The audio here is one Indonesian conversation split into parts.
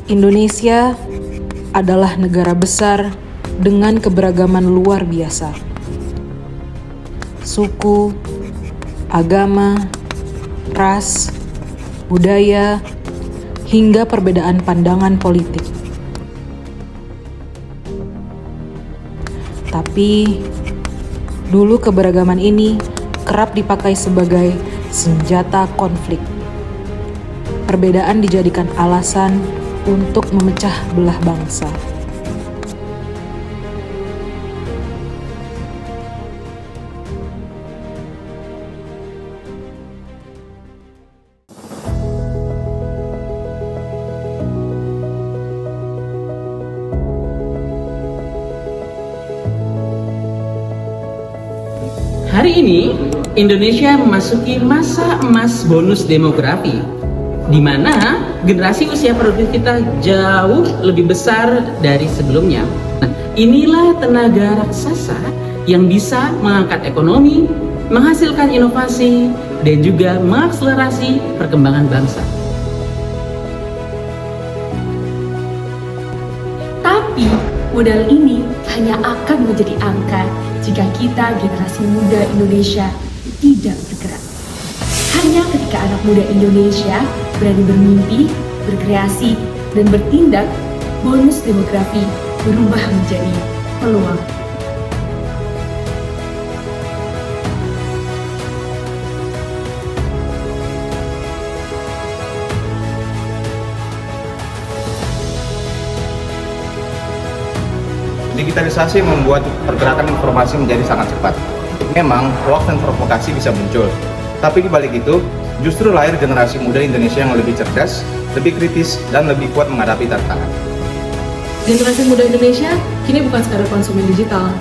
Indonesia adalah negara besar dengan keberagaman luar biasa. Suku, agama, ras, budaya, hingga perbedaan pandangan politik. Tapi, dulu keberagaman ini kerap dipakai sebagai senjata konflik. Perbedaan dijadikan alasan untuk memecah belah bangsa. Hari ini, Indonesia memasuki masa emas bonus demografi, di mana generasi usia produktif kita jauh lebih besar dari sebelumnya. Nah, inilah tenaga raksasa yang bisa mengangkat ekonomi, menghasilkan inovasi, dan juga mengakselerasi perkembangan bangsa. Tapi, modal ini hanya akan menjadi angka jika kita generasi muda Indonesia tidak bergerak. Hanya ketika anak muda Indonesia berani bermimpi, berkreasi, dan bertindak, bonus demografi berubah menjadi peluang. Digitalisasi membuat pergerakan informasi menjadi sangat cepat. Memang, hoaks dan provokasi bisa muncul. Tapi di balik itu, justru lahir generasi muda Indonesia yang lebih cerdas, lebih kritis, dan lebih kuat menghadapi tantangan. Generasi muda Indonesia kini bukan sekadar konsumen digital.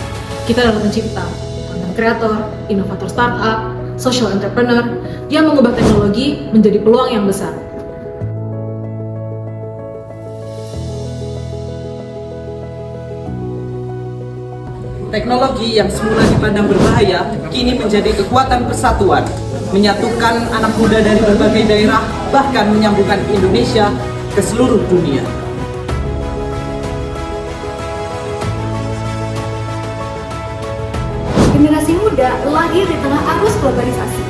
Kita adalah pencipta, content creator, inovator startup, social entrepreneur yang mengubah teknologi menjadi peluang yang besar. Teknologi yang semula dipandang berbahaya kini menjadi kekuatan persatuan, menyatukan anak muda dari berbagai daerah, bahkan menyambungkan Indonesia ke seluruh dunia. Generasi muda lahir di tengah arus globalisasi.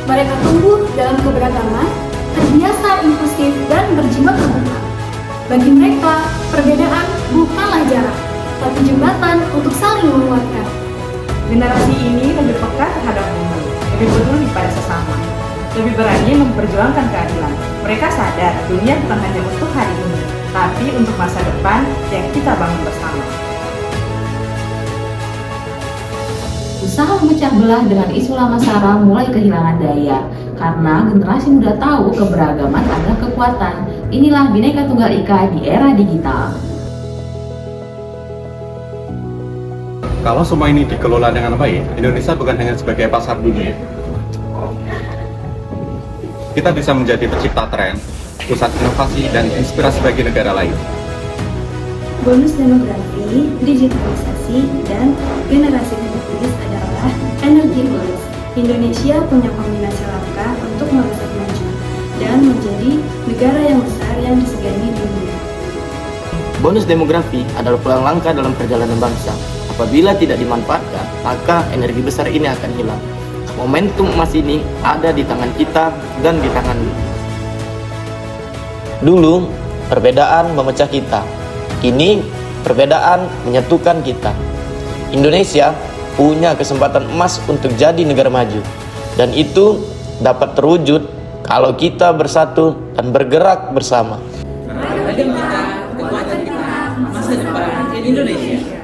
Mereka tumbuh dalam keberagaman, terbiasa inklusif dan berjiwa terbuka. Bagi mereka, perbedaan bukanlah jarak, tapi jembatan untuk saling menguatkan. Generasi ini lebih peka terhadap bumi, lebih peduli pada sesama, lebih berani memperjuangkan keadilan. Mereka sadar dunia bukan hanya untuk hari ini, tapi untuk masa depan yang kita bangun bersama. Usaha memecah belah dengan isu lama sara mulai kehilangan daya, karena generasi muda tahu keberagaman adalah kekuatan. Inilah Bhinneka Tunggal Ika di era digital. Kalau semua ini dikelola dengan baik, Indonesia bukan hanya sebagai pasar dunia. Kita bisa menjadi pencipta tren, pusat inovasi, dan inspirasi bagi negara lain. Bonus demografi, digitalisasi, dan generasi kritis adalah energi bonus. Indonesia punya kombinasi langkah untuk melesat maju dan menjadi negara yang besar yang disegani dunia. Bonus demografi adalah peluang langka dalam perjalanan bangsa. Apabila tidak dimanfaatkan, maka energi besar ini akan hilang. Momentum emas ini ada di tangan kita dan di tangan dulu. Perbedaan memecah kita. Kini perbedaan menyatukan kita. Indonesia punya kesempatan emas untuk jadi negara maju. Dan itu dapat terwujud kalau kita bersatu dan bergerak bersama. Ragam kita, kekuatan kita, masa depan Indonesia.